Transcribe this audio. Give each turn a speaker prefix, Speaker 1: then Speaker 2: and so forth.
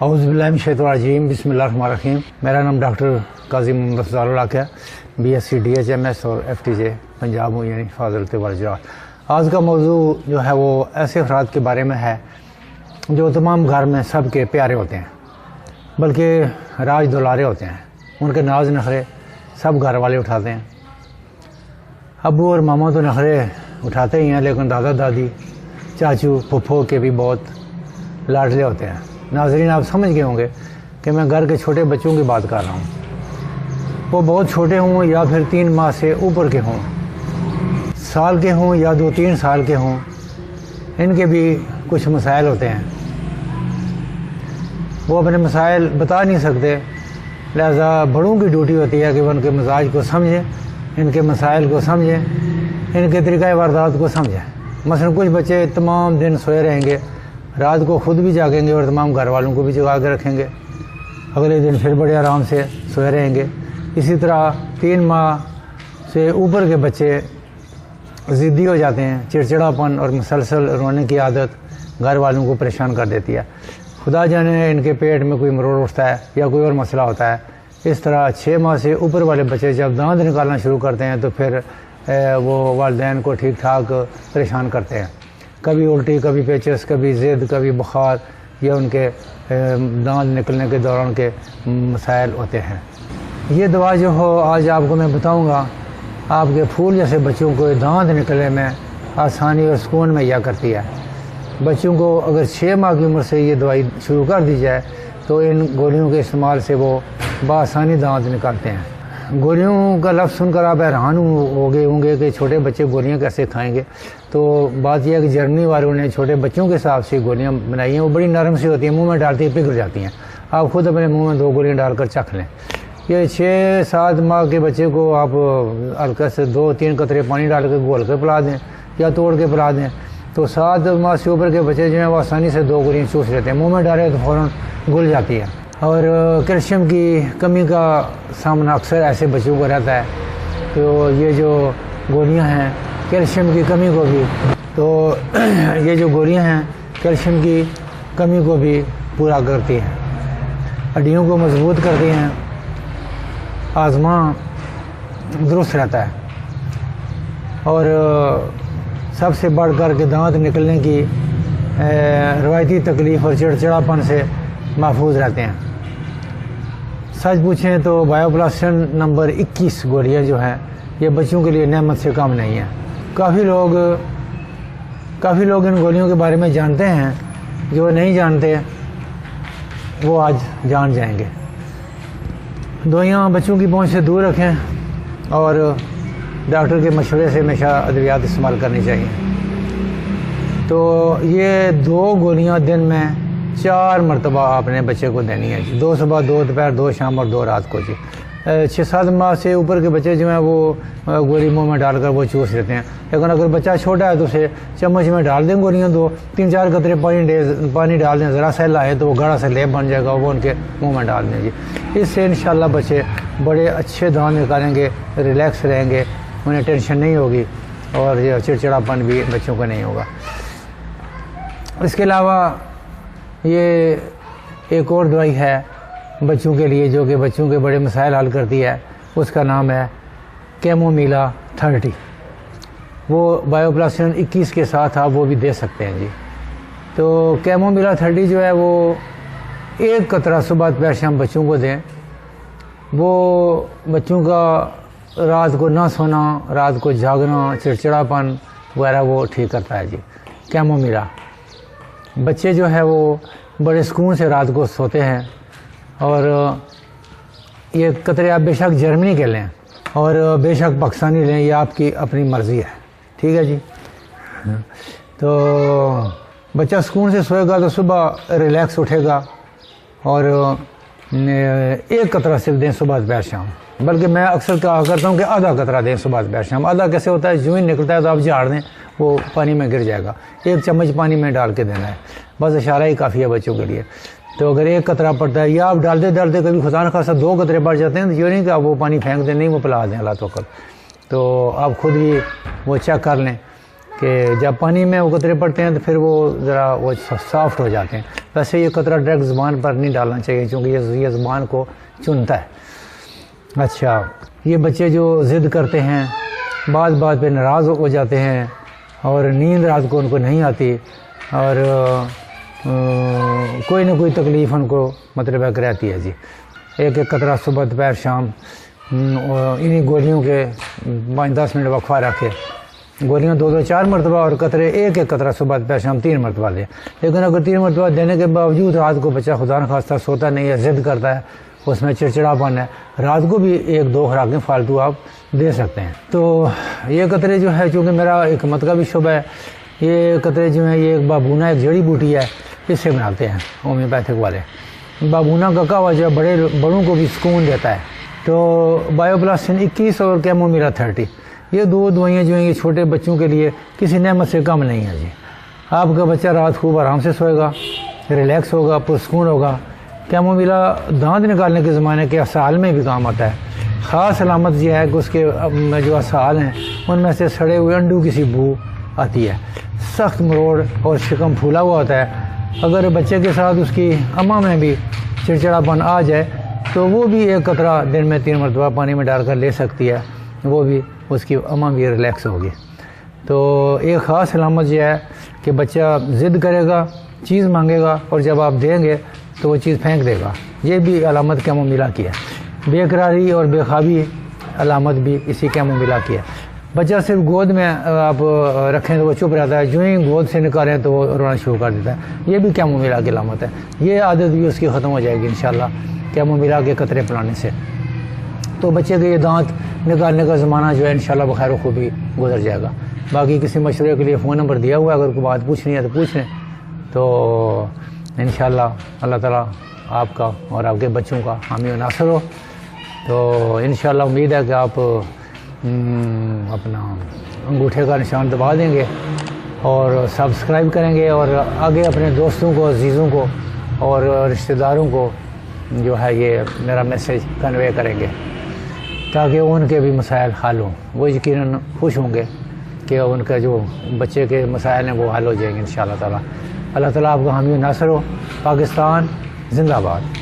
Speaker 1: اعوذ باللہ من الشیطان الرجیم، بسم اللہ الرحمن الرحیم۔ میرا نام ڈاکٹر قاضی محمد افضل الحق ہے، BSc DHMS اور FTJ پنجاب ہوں، یعنی حفاظت وارجات۔ آج کا موضوع جو ہے وہ ایسے افراد کے بارے میں ہے جو تمام گھر میں سب کے پیارے ہوتے ہیں، بلکہ راج دلارے ہوتے ہیں۔ ان کے ناز نخرے سب گھر والے اٹھاتے ہیں۔ ابو اور ماما تو نخرے اٹھاتے ہی ہیں، لیکن دادا دادی چاچو پھپھو کے بھی بہت لاڈلے ہوتے ہیں۔ ناظرین، آپ سمجھ گئے ہوں گے کہ میں گھر کے چھوٹے بچوں کی بات کر رہا ہوں، وہ بہت چھوٹے ہوں یا پھر 3 ماہ سے اوپر کے ہوں، سال کے ہوں یا 2-3 سال کے ہوں، ان کے بھی کچھ مسائل ہوتے ہیں۔ وہ اپنے مسائل بتا نہیں سکتے، لہذا بڑوں کی ڈیوٹی ہوتی ہے کہ وہ ان کے مزاج کو سمجھیں، ان کے مسائل کو سمجھیں، ان کے طریقۂ واردات کو سمجھیں۔ مثلا کچھ بچے تمام دن سوئے رہیں گے، رات کو خود بھی جاگیں گے اور تمام گھر والوں کو بھی جگا کے رکھیں گے، اگلے دن پھر بڑے آرام سے سوئے رہیں گے۔ اسی طرح 3 ماہ سے اوپر کے بچے ضدی ہو جاتے ہیں، چڑچڑاپن اور مسلسل رونے کی عادت گھر والوں کو پریشان کر دیتی ہے۔ خدا جانے ان کے پیٹ میں کوئی مروڑ اٹھتا ہے یا کوئی اور مسئلہ ہوتا ہے۔ اس طرح 6 ماہ سے اوپر والے بچے جب دانت نکالنا شروع کرتے ہیں تو پھر وہ والدین کو ٹھیک ٹھاک پریشان کرتے ہیں۔ کبھی الٹی، کبھی پیچس، کبھی ضد، کبھی بخار، یا ان کے دانت نکلنے کے دوران کے مسائل ہوتے ہیں۔ یہ دوا جو ہو آج آپ کو میں بتاؤں گا، آپ کے پھول جیسے بچوں کو دانت نکلنے میں آسانی اور سکون مہیا کرتی ہے۔ بچوں کو اگر 6 ماہ کی عمر سے یہ دوائی شروع کر دی جائے تو ان گولیوں کے استعمال سے وہ بآسانی دانت نکالتے ہیں۔ گولیوں کا لفظ سن کر آپ حیران ہو گئے ہوں گے کہ چھوٹے بچے گولیاں کیسے کھائیں گے۔ تو بات یہ ہے کہ جرمنی والوں نے چھوٹے بچوں کے حساب سے گولیاں بنائی ہیں، وہ بڑی نرم سی ہوتی ہیں، منہ میں ڈالتے ہی پگھل جاتی ہیں۔ آپ خود اپنے منہ میں 2 گولیاں ڈال کر چکھ لیں۔ یہ 6-7 ماہ کے بچے کو آپ ہلکا سے 2-3 قطرے پانی ڈال کے گھول کے پلا دیں یا توڑ کے پلا دیں، تو 7 ماہ سے اوپر کے بچے جو ہیں وہ آسانی سے 2 گولیاں چوس لیتے ہیں، منہ میں ڈالے تو فوراً گھل جاتی ہے۔ اور کیلشیم کی کمی کا سامنا اکثر ایسے بچوں کو رہتا ہے، تو یہ جو گولیاں ہیں کیلشیم کی کمی کو بھی کیلشیم کی کمی کو بھی پورا کرتی ہیں، ہڈیوں کو مضبوط کرتی ہیں، ہاضمہ درست رہتا ہے، اور سب سے بڑھ کر کے دانت نکلنے کی روایتی تکلیف اور چڑچڑاپن سے محفوظ رہتے ہیں۔ سچ پوچھیں تو بایوپلاسٹن نمبر 21 گولیاں جو ہیں یہ بچوں کے لیے نعمت سے کم نہیں ہیں۔ کافی لوگ ان گولیوں کے بارے میں جانتے ہیں، جو نہیں جانتے وہ آج جان جائیں گے۔ دوائیاں بچوں کی پہنچ سے دور رکھیں اور ڈاکٹر کے مشورے سے ہمیشہ ادویات استعمال کرنی چاہیے۔ تو یہ 2 گولیاں دن میں 4 مرتبہ آپ نے بچے کو دینی ہے جی، 2 صبح، 2 دوپہر، 2 شام اور 2 رات کو جی۔ 6-7 ماہ سے اوپر کے بچے جو ہیں وہ گولی منہ میں ڈال کر وہ چوس لیتے ہیں، لیکن اگر بچہ چھوٹا ہے تو اسے چمچ میں ڈال دیں گولیاں، 2-3-4 قطرے پانی ڈال دیں، ذرا سا لائے تو وہ گاڑھا سا لیپ بن جائے گا، وہ ان کے منہ میں ڈال دیں جی۔ اس سے انشاءاللہ بچے بڑے اچھے دانت نکالیں گے، ریلیکس رہیں گے، انہیں ٹینشن نہیں ہوگی اور یہ چڑچڑاپن بھی بچوں کا نہیں ہوگا۔ اس کے علاوہ یہ ایک اور دوائی ہے بچوں کے لیے جو کہ بچوں کے بڑے مسائل حل کرتی ہے، اس کا نام ہے کیمومیلا 30۔ وہ بایوپلاسٹن 21 کے ساتھ آپ وہ بھی دے سکتے ہیں جی۔ تو کیمومیلا 30 جو ہے وہ 1 قطرہ صبح دوپہر شام بچوں کو دیں، وہ بچوں کا رات کو نہ سونا، رات کو جاگنا، چڑچڑاپن وغیرہ وہ ٹھیک کرتا ہے جی کیمومیلا۔ بچے جو ہے وہ بڑے سکون سے رات کو سوتے ہیں۔ اور یہ قطرے آپ بے شک جرمنی کے لیں اور بے شک پاکستانی لیں، یہ آپ کی اپنی مرضی ہے، ٹھیک ہے جی۔ تو بچہ سکون سے سوئے گا تو صبح ریلیکس اٹھے گا، اور 1 قطرہ صرف دیں صبح دوپہر شام، بلکہ میں اکثر کہا کرتا ہوں کہ آدھا قطرہ دیں صبح دوپہر شام۔ آدھا کیسے ہوتا ہے؟ جو ہی نکلتا ہے تو آپ جھاڑ دیں، وہ پانی میں گر جائے گا، 1 چمچ پانی میں ڈال کے دینا ہے، بس اشارہ ہی کافی ہے بچوں کے لیے۔ تو اگر 1 قطرہ پڑتا ہے یا آپ ڈالتے کبھی خدا نخواستہ 2 قطرے پڑ جاتے ہیں، تو یہ نہیں کہ آپ وہ پانی پھینک دیں، نہیں، وہ پلا دیں اللہ توکل۔ تو آپ خود بھی وہ چیک کر لیں کہ جب پانی میں وہ قطرے پڑتے ہیں تو پھر وہ ذرا وہ سافٹ ہو جاتے ہیں. ویسے یہ قطرہ ڈائریکٹ زبان پر نہیں ڈالنا چاہیے کیونکہ یہ زبان کو چنتا ہے. اچھا یہ بچے جو ضد کرتے ہیں بعض بات پہ ناراض ہو جاتے ہیں اور نیند رات کو ان کو نہیں آتی اور کوئی نہ کوئی تکلیف ان کو مطلب ایک رہتی ہے جی. ایک ایک قطرہ صبح دوپہر شام انہی گولیوں کے 5-10 منٹ وقفہ رکھے گولیاں 2-4 مرتبہ اور قطرے ایک ایک قطرہ صبح دوپہر شام 3 مرتبہ لیں. لیکن اگر 3 مرتبہ دینے کے باوجود رات کو بچہ خدا نخواستہ سوتا نہیں ہے ضد کرتا ہے اس میں چڑچڑاپن ہے رات کو بھی 1-2 خوراکیں فالتو آپ دے سکتے ہیں. تو یہ قطرے جو ہے چونکہ میرا ایک حکمت کا بھی شعبہ ہے یہ قطرے جو ہیں یہ ایک بابونا ایک جڑی بوٹی ہے اس سے بناتے ہیں ہومیوپیتھک والے. بابونا کا قہوہ جو ہے بڑوں کو بھی سکون دیتا ہے. تو بایوپلاسٹن 21 اور کیمومیلا 30 یہ 2 دوائیاں جو ہیں یہ چھوٹے بچوں کے لیے کسی نعمت سے کم نہیں ہے جی. آپ کا بچہ رات خوب آرام سے سوئے گا ریلیکس ہوگا پرسکون ہوگا. کیمومیلا دانت نکالنے کے زمانے کے اسہال میں بھی کام آتا ہے. خاص علامت یہ ہے کہ اس کے جو اسہال ہیں ان میں سے سڑے ہوئے انڈوں کی سی بو آتی ہے. سخت مروڑ اور شکم پھولا ہوا ہوتا ہے. اگر بچے کے ساتھ اس کی اماں میں بھی چڑچڑاپن آ جائے تو وہ بھی ایک قطرہ دن میں 3 مرتبہ پانی میں ڈال کر لے سکتی ہے وہ بھی اس کی اماں بھی ریلیکس ہوگی. تو ایک خاص علامت یہ ہے کہ بچہ ضد کرے گا چیز مانگے گا اور جب آپ دیں گے تو وہ چیز پھینک دے گا. یہ بھی علامت کیمومیلا کی ہے. بے قراری اور بے خوابی علامت بھی اسی کیمومیلا کی ہے. بچہ صرف گود میں آپ رکھیں تو وہ چپ رہتا ہے جو ہی گود سے نکالیں تو وہ رونا شروع کر دیتا ہے. یہ بھی کیمومیلا کی علامت ہے. یہ عادت بھی اس کی ختم ہو جائے گی انشاءاللہ کیمومیلا کے قطرے پلانے سے. تو بچے کے یہ دانت نکالنے کا زمانہ جو ہے انشاءاللہ بخیر و خوبی گزر جائے گا. باقی کسی مشورے کے لیے فون نمبر دیا ہوا ہے اگر کوئی بات پوچھنی ہے تو پوچھ لیں. تو انشاءاللہ اللہ تعالیٰ آپ کا اور آپ کے بچوں کا حامی و ناصر ہو. تو انشاءاللہ امید ہے کہ آپ اپنا انگوٹھے کا نشان دبا دیں گے اور سبسکرائب کریں گے اور آگے اپنے دوستوں کو عزیزوں کو اور رشتہ داروں کو جو ہے یہ میرا میسیج کنوے کریں گے تاکہ ان کے بھی مسائل حل ہوں. وہ یقیناً خوش ہوں گے کہ ان کا جو بچے کے مسائل ہیں وہ حل ہو جائیں گے انشاءاللہ تعالیٰ. اللہ تعالیٰ آپ کا حامی و ناصر ہو. پاکستان زندہ باد.